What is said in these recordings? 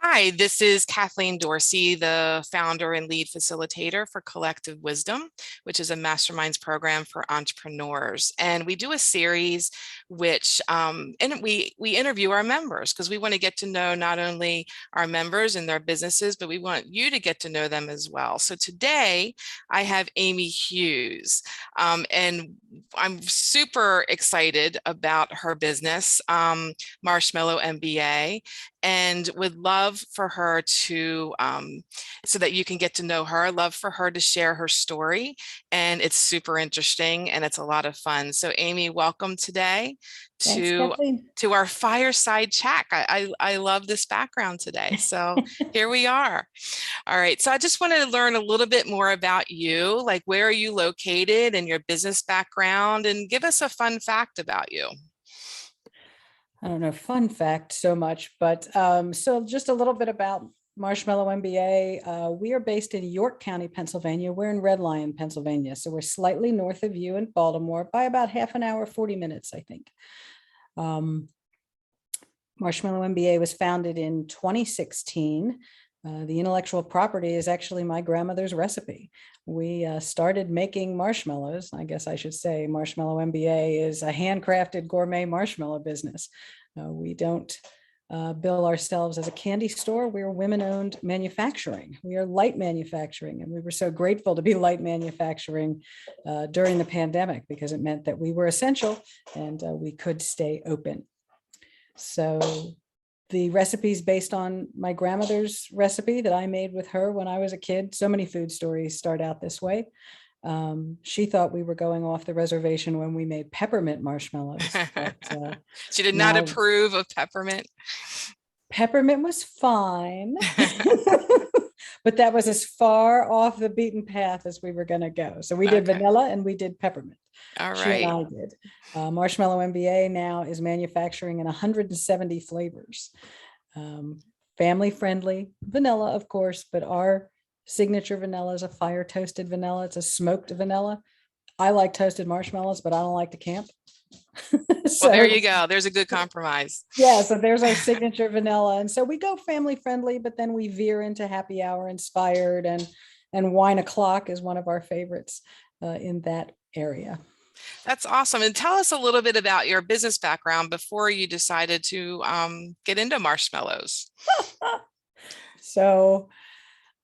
Hi, this is Kathleen Dorsey, the founder and lead facilitator for Collective Wisdom, which is a masterminds program for entrepreneurs. And we do a series and we interview our members because we want to get to know not only our members and their businesses, but we want you to get to know them as well. So today I have Amy Hughes, and I'm super excited about her business, Marshmallow MBA, and would love for her to, so that you can get to know her, love for her to share her story. And it's super interesting and it's a lot of fun. So Amy, welcome today Thanks, to Kathleen. to our fireside chat. I love this background today. So here we are. All right. So I just wanted to learn a little bit more about you, like where are you located and your business background, and give us a fun fact about you. I don't know, fun fact so much, but so just a little bit about Marshmallow MBA. We are based in York County, Pennsylvania. We're in Red Lion, Pennsylvania. So we're slightly north of you in Baltimore by about half an hour, 40 minutes, I think. Marshmallow MBA was founded in 2016. The intellectual property is actually my grandmother's recipe. We started making marshmallows. I guess I should say Marshmallow MBA is a handcrafted gourmet marshmallow business. We don't bill ourselves as a candy store. We're women-owned manufacturing. We are light manufacturing, and we were so grateful to be light manufacturing during the pandemic because it meant that we were essential and we could stay open. So the recipe is based on my grandmother's recipe that I made with her when I was a kid. So many food stories start out this way. She thought we were going off the reservation when we made peppermint marshmallows. But, she did not approve of peppermint. Peppermint was fine, but that was as far off the beaten path as we were going to go. So we did vanilla and we did peppermint. All right. She and I did. Marshmallow MBA now is manufacturing in 170 flavors. Family friendly vanilla, of course, but our signature vanilla is a fire toasted vanilla. It's a smoked vanilla. I like toasted marshmallows, but I don't like to camp. So, well, there you go. There's a good compromise. Yeah, so there's our signature vanilla. And so we go family friendly, but then we veer into happy hour inspired, and wine o'clock is one of our favorites in that area. That's awesome. And tell us a little bit about your business background before you decided to get into marshmallows. So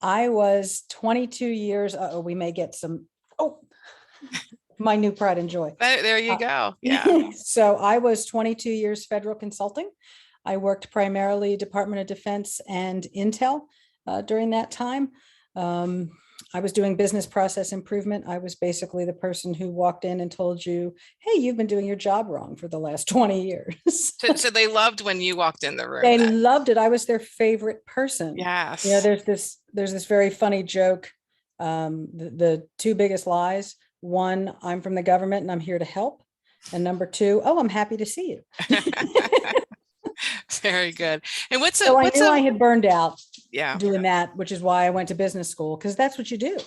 I was 22 years, we may get some, my new pride and joy. There you go. Yeah. So I was 22 years federal consulting. I worked primarily Department of Defense and Intel during that time. I was doing business process improvement. I was basically the person who walked in and told you, hey, you've been doing your job wrong for the last 20 years. So they loved when you walked in the room. They loved it. I was their favorite person. Yes. You know, there's this very funny joke. The two biggest lies. One, I'm from the government and I'm here to help. And number two, oh, I'm happy to see you. Very good. And I knew I had burned out doing that, which is why I went to business school, because that's what you do.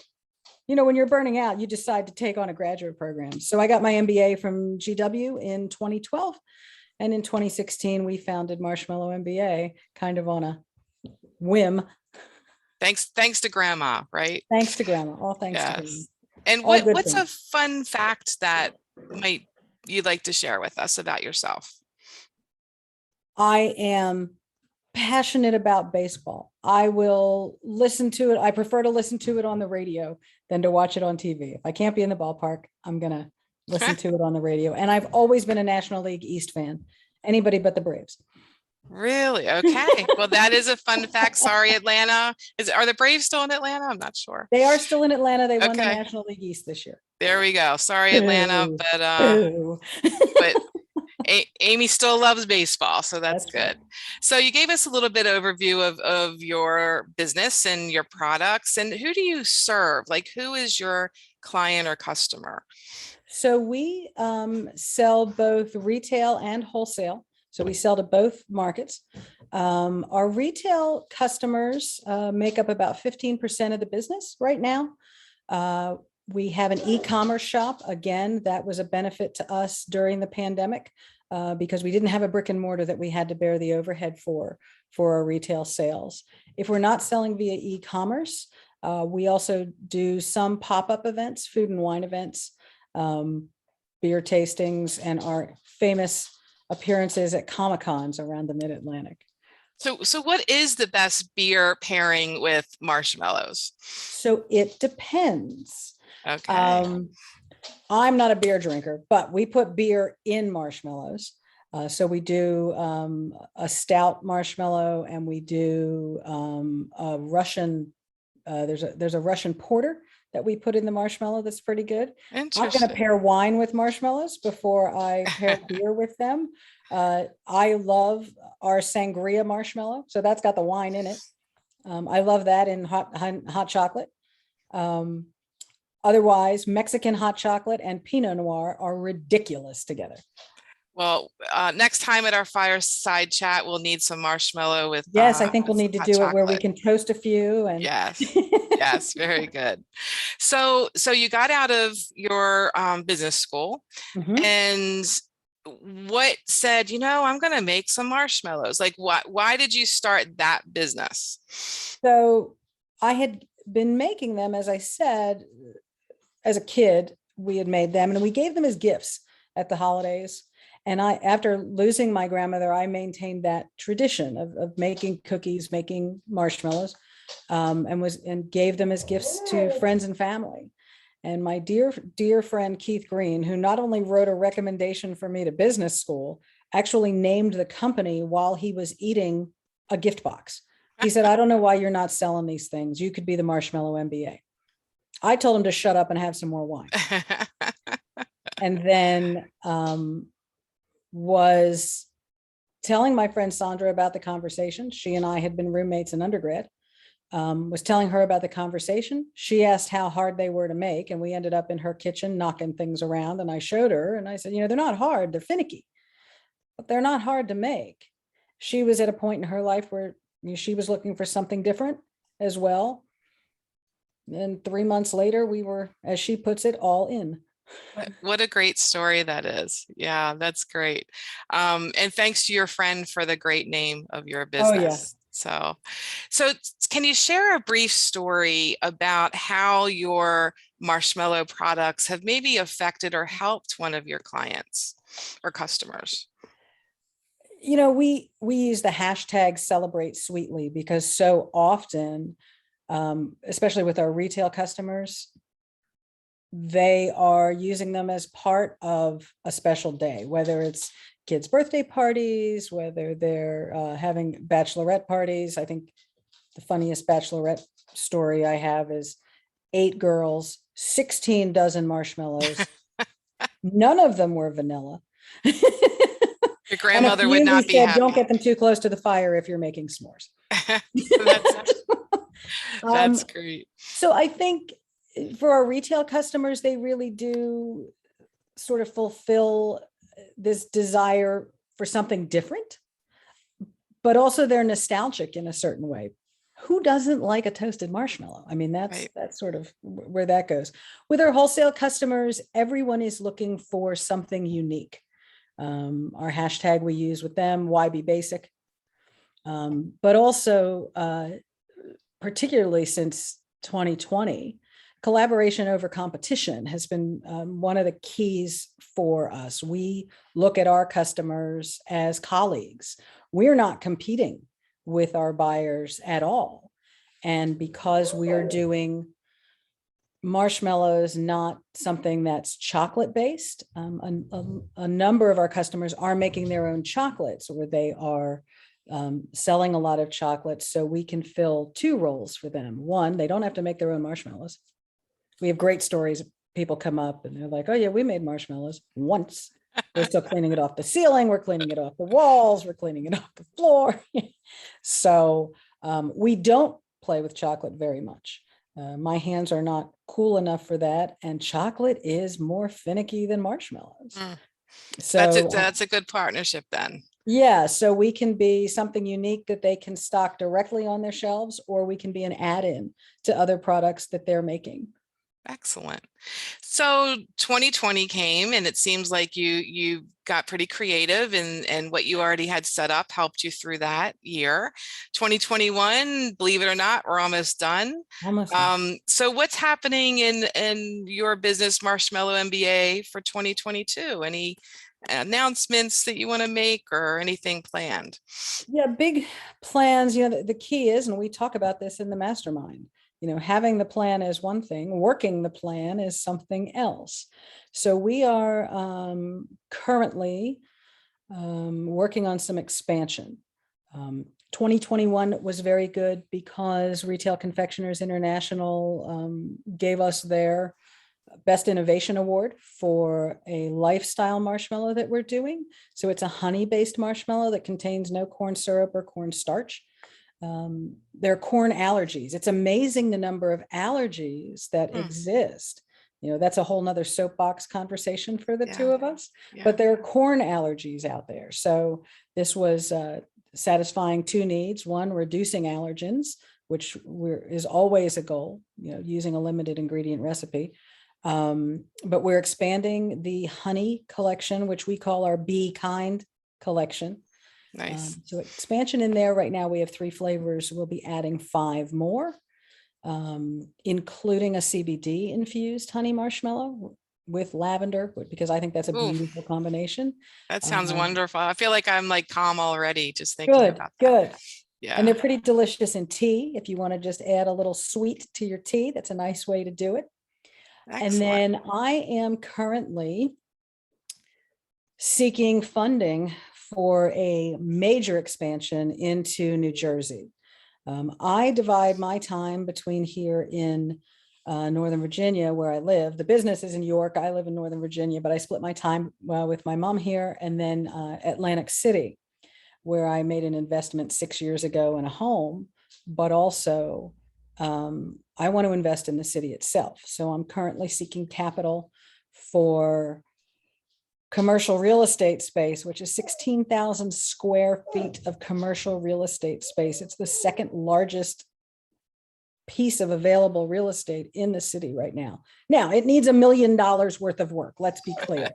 You know, when you're burning out, you decide to take on a graduate program. So I got my MBA from GW in 2012. And in 2016, we founded Marshmallow MBA kind of on a whim. Thanks to grandma, right? Thanks to grandma. All thanks to grandma. And what's a fun fact that you'd like to share with us about yourself? I am passionate about baseball. I will listen to it. I prefer to listen to it on the radio than to watch it on TV. If I can't be in the ballpark, I'm going to listen to it on the radio. And I've always been a National League East fan. Anybody but the Braves. Really? Okay. Well, that is a fun fact. Sorry, Atlanta. Are the Braves still in Atlanta? I'm not sure. They are still in Atlanta. They won the National League East this year. There we go. Sorry, Atlanta, but Amy still loves baseball, so that's good. Right. So you gave us a little bit overview of your business and your products, and who do you serve? Like, who is your client or customer? So we sell both retail and wholesale. So we sell to both markets. Our retail customers make up about 15% of the business right now. We have an e-commerce shop. Again, that was a benefit to us during the pandemic. because we didn't have a brick and mortar that we had to bear the overhead for our retail sales. If we're not selling via e-commerce, we also do some pop-up events, food and wine events, beer tastings, and our famous appearances at Comic-Cons around the Mid-Atlantic. So what is the best beer pairing with marshmallows? So it depends. Okay. I'm not a beer drinker, but we put beer in marshmallows. So we do a stout marshmallow, and we do a Russian. There's a Russian porter that we put in the marshmallow that's pretty good. I'm going to pair wine with marshmallows before I pair beer with them. I love our sangria marshmallow, so that's got the wine in it. I love that in hot chocolate. Otherwise, Mexican hot chocolate and Pinot Noir are ridiculous together. Well, next time at our fireside chat, we'll need some marshmallow with. Yes, I think we'll need to do chocolate. it where we can toast a few. And yes, yes, very good. So you got out of your business school, and what said, I'm going to make some marshmallows? Like, why did you start that business? So I had been making them, as I said, as a kid. We had made them, and we gave them as gifts at the holidays. And after losing my grandmother, I maintained that tradition of making cookies, making marshmallows, and gave them as gifts to friends and family. And my dear, dear friend, Keith Green, who not only wrote a recommendation for me to business school, actually named the company while he was eating a gift box. He said, I don't know why you're not selling these things. You could be the Marshmallow MBA. I told him to shut up and have some more wine. And then was telling my friend Sandra about the conversation. She and I had been roommates in undergrad. Was telling her about the conversation. She asked how hard they were to make, and we ended up in her kitchen knocking things around, and I showed her, and I said, they're not hard, they're finicky, but they're not hard to make. She was at a point in her life where she was looking for something different as well. And 3 months later, we were, as she puts it, all in. What a great story that is. Yeah, that's great. And thanks to your friend for the great name of your business. Oh, yeah. So can you share a brief story about how your marshmallow products have maybe affected or helped one of your clients or customers? We use the hashtag Celebrate Sweetly because so often, especially with our retail customers, they are using them as part of a special day, whether it's kids' birthday parties, whether they're having bachelorette parties. I think the funniest bachelorette story I have is 8 girls, 16 dozen marshmallows. None of them were vanilla. Your grandmother would not be happy. Don't get them too close to the fire if you're making s'mores. That's great. So I think for our retail customers, they really do sort of fulfill this desire for something different, but also they're nostalgic in a certain way. Who doesn't like a toasted marshmallow? I mean, that's sort of where that goes. With our wholesale customers, everyone is looking for something unique. Our hashtag we use with them, why be basic? But also, particularly since 2020, collaboration over competition has been one of the keys for us. We look at our customers as colleagues. We're not competing with our buyers at all. And because we're doing marshmallows, not something that's chocolate based, a number of our customers are making their own chocolates, or they are selling a lot of chocolates, so we can fill 2 roles for them. One, they don't have to make their own marshmallows. We have great stories. People come up and they're like, oh yeah, we made marshmallows once. We're still cleaning it off the ceiling. We're cleaning it off the walls. We're cleaning it off the floor. So we don't play with chocolate very much. My hands are not cool enough for that. And chocolate is more finicky than marshmallows. So that's a good partnership then. Yeah, so we can be something unique that they can stock directly on their shelves, or we can be an add-in to other products that they're making. Excellent. So 2020 came and it seems like you got pretty creative and what you already had set up helped you through that year. 2021, believe it or not, we're almost done. Almost done. So what's happening in your business, Marshmallow MBA, for 2022? Any announcements that you want to make or anything planned? Yeah, big plans. The key is, and we talk about this in the mastermind, having the plan is one thing, working the plan is something else. So we are currently working on some expansion. 2021 was very good because Retail Confectioners International gave us their Best Innovation Award for a lifestyle marshmallow that we're doing. So it's a honey-based marshmallow that contains no corn syrup or corn starch. There are corn allergies. It's amazing the number of allergies that exist. That's a whole nother soapbox conversation for the two of us, but there are corn allergies out there. So this was satisfying two needs. One, reducing allergens, which is always a goal, using a limited ingredient recipe. But we're expanding the honey collection, which we call our Be Kind collection. Nice. So expansion in there right now, we have 3 flavors. We'll be adding 5 more, including a CBD infused honey marshmallow with lavender, because I think that's a beautiful combination. That sounds wonderful. I feel like I'm like calm already just thinking about that. Good. Yeah. And they're pretty delicious in tea. If you want to just add a little sweet to your tea, that's a nice way to do it. Excellent. And then I am currently seeking funding for a major expansion into New Jersey. I divide my time between here in Northern Virginia, where I live. The business is in York. I live in Northern Virginia, but I split my time with my mom here, and then Atlantic City, where I made an investment 6 years ago in a home, but also I want to invest in the city itself. So I'm currently seeking capital for commercial real estate space, which is 16,000 square feet of commercial real estate space. It's the second largest piece of available real estate in the city right now. Now, it needs $1 million worth of work. Let's be clear.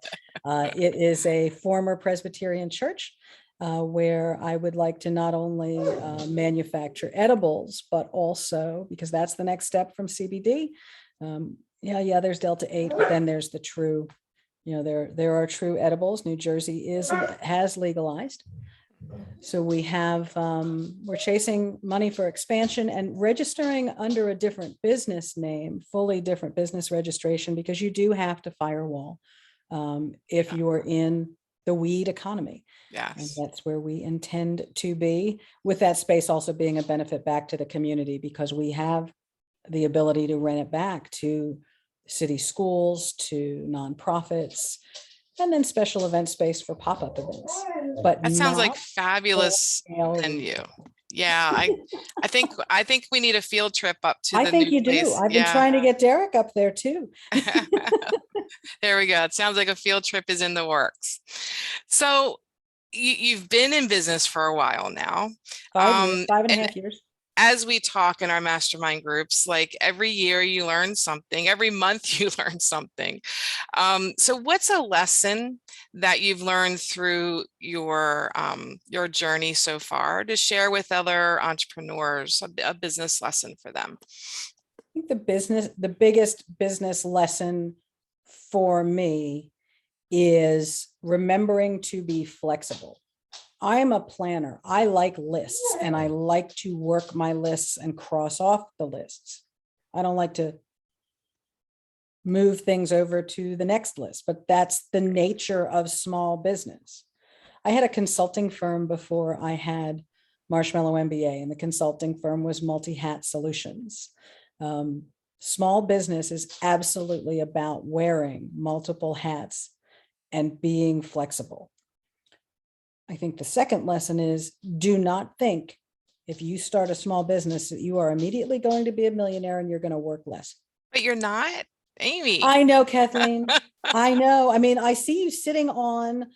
It is a former Presbyterian church where I would like to not only manufacture edibles, but also, because that's the next step from CBD. There's Delta 8, but then there's the true, there are true edibles. New Jersey has legalized. So we have, we're chasing money for expansion and registering under a different business name, fully different business registration, because you do have to firewall if you're in the weed economy. Yes. And that's where we intend to be, with that space also being a benefit back to the community, because we have the ability to rent it back to city schools, to nonprofits, and then special event space for pop-up events. But that sounds like fabulous venue. Yeah, I think we need a field trip up to the new place. I've been trying to get Derek up there too. There we go. It sounds like a field trip is in the works. So you've been in business for a while now. 5.5 years. As we talk in our mastermind groups, like every year you learn something, every month you learn something. So what's a lesson that you've learned through your journey so far to share with other entrepreneurs, a business lesson for them? I think the biggest business lesson for me is remembering to be flexible. I'm a planner. I like lists, and I like to work my lists and cross off the lists. I don't like to move things over to the next list, but that's the nature of small business. I had a consulting firm before I had Marshmallow MBA, and the consulting firm was Multi-Hat Solutions. Small business is absolutely about wearing multiple hats and being flexible. I think the second lesson is, do not think if you start a small business that you are immediately going to be a millionaire and you're going to work less. But you're not, Amy. I know, Kathleen. I know. I mean, I see you sitting on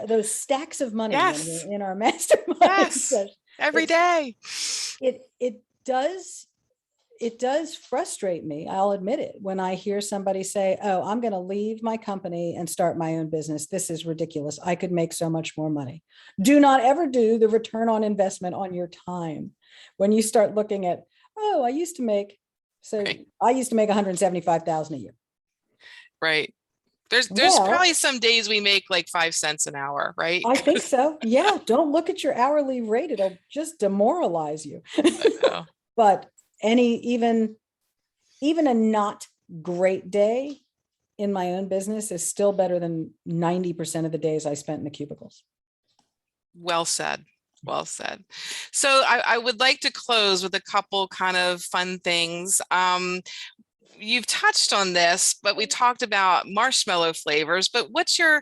those stacks of money in our mastermind. Yes, every day. It does. it does frustrate me. I'll admit it. When I hear somebody say, oh, I'm going to leave my company and start my own business. This is ridiculous. I could make so much more money. Do not ever do the return on investment on your time. When you start looking at, oh, I used to make 175,000 a year. Right. There's Well, probably some days we make like 5 cents an hour, right? I think so. Yeah. Don't look at your hourly rate. It'll just demoralize you. Oh, But even a not great day in my own business is still better than 90% of the days I spent in the cubicles. well said. Well said. So I would like to close with a couple kind of fun things. You've touched on this, but we talked about marshmallow flavors, but what's your,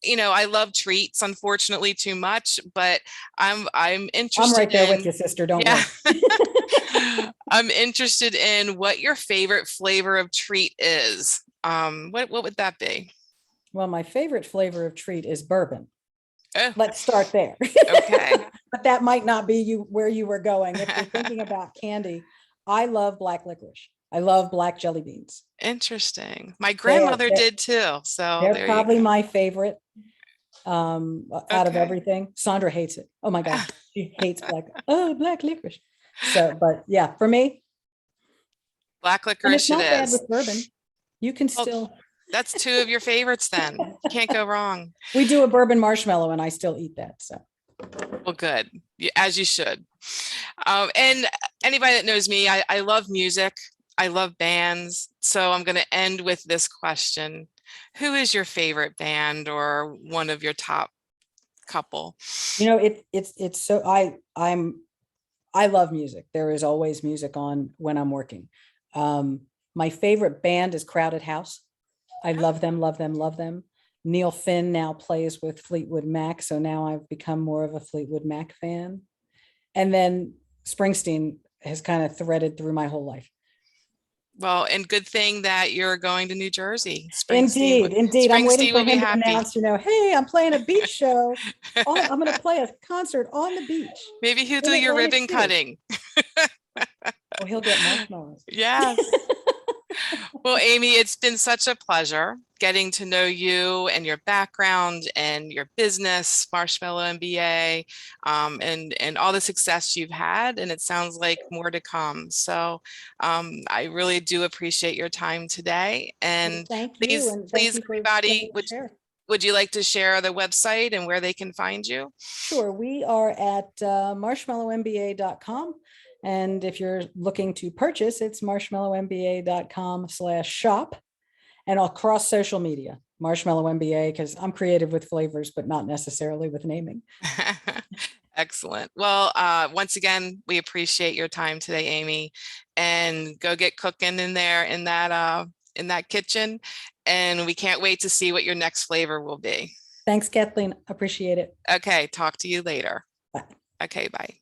I love treats, unfortunately, too much, but I'm interested I'm right there in, with you, sister. Don't yeah. worry. I'm interested in what your favorite flavor of treat is. What would that be? Well, my favorite flavor of treat is bourbon. Oh, Let's start there. okay. But that might not be where you were going. If you're thinking about candy, I love black licorice. I love black jelly beans. Interesting. My grandmother did too. So They're there you probably go. my favorite out of Okay. everything. Sandra hates it. Oh my God. She hates black licorice. So, but yeah, for me, Black and it's licorice it not bad is. with bourbon. You can Well, still, that's two of your favorites then. Can't go wrong. we do a bourbon marshmallow and I still eat that. So Well, good. As you should. And anybody that knows me, I love music. I love bands. So I'm going to end with this question. Who is your favorite band or one of your top couple? it's so I love music. There is always music on when I'm working. My favorite band is Crowded House. I love them, love them, love them. Neil Finn now plays with Fleetwood Mac, so now I've become more of a Fleetwood Mac fan. And then Springsteen has kind of threaded through my whole life. Well, and good thing that you're going to New Jersey. Indeed. I'm waiting Springsteen for will be him to happy. announce, hey, I'm playing a beach show. I'm going to play a concert on the beach. Maybe he'll do your ribbon cutting. Oh, he'll get marshmallows. Yes. Well, Amy, it's been such a pleasure getting to know you and your background and your business, Marshmallow MBA, and all the success you've had. And it sounds like more to come. So I really do appreciate your time today. And thank you. And thank you for everybody, share. would you like to share the website and where they can find you? Sure. We are at marshmallowmba.com. And if you're looking to purchase, it's marshmallowmba.com/shop, and across social media, Marshmallow MBA, because I'm creative with flavors, but not necessarily with naming. Excellent. Well, once again, we appreciate your time today, Amy, and go get cooking in there in that kitchen. And we can't wait to see what your next flavor will be. Thanks, Kathleen. Appreciate it. Okay. Talk to you later. Bye. Okay. Bye.